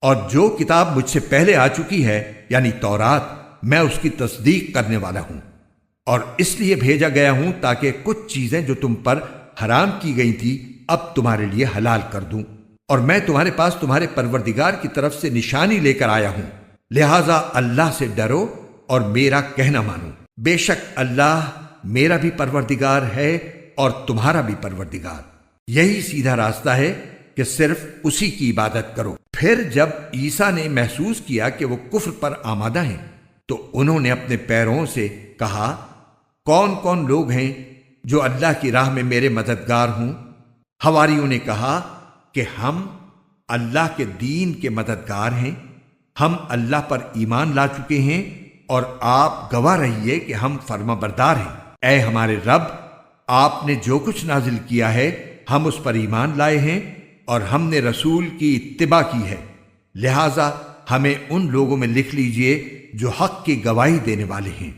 اور جو کتاب مجھ سے پہلے آ چکی ہے یعنی تورات، میں اس کی تصدیق کرنے والا ہوں، اور اس لیے بھیجا گیا ہوں تاکہ کچھ چیزیں جو تم پر حرام کی گئی تھی اب تمہارے لیے حلال کر دوں، اور میں تمہارے پاس تمہارے پروردگار کی طرف سے نشانی لے کر آیا ہوں، لہذا اللہ سے ڈرو اور میرا کہنا مانو۔ بے شک اللہ میرا بھی پروردگار ہے اور تمہارا بھی پروردگار، یہی سیدھا راستہ ہے کہ صرف اسی کی عبادت کرو۔ پھر جب عیسیٰ نے محسوس کیا کہ وہ کفر پر آمادہ ہیں تو انہوں نے اپنے پیروں سے کہا، کون کون لوگ ہیں جو اللہ کی راہ میں میرے مددگار ہوں؟ حواریوں نے کہا کہ ہم اللہ کے دین کے مددگار ہیں، ہم اللہ پر ایمان لا چکے ہیں اور آپ گواہ رہیے کہ ہم فرما بردار ہیں۔ اے ہمارے رب، آپ نے جو کچھ نازل کیا ہے ہم اس پر ایمان لائے ہیں اور ہم نے رسول کی اتباع کی ہے، لہذا ہمیں ان لوگوں میں لکھ لیجئے جو حق کی گواہی دینے والے ہیں۔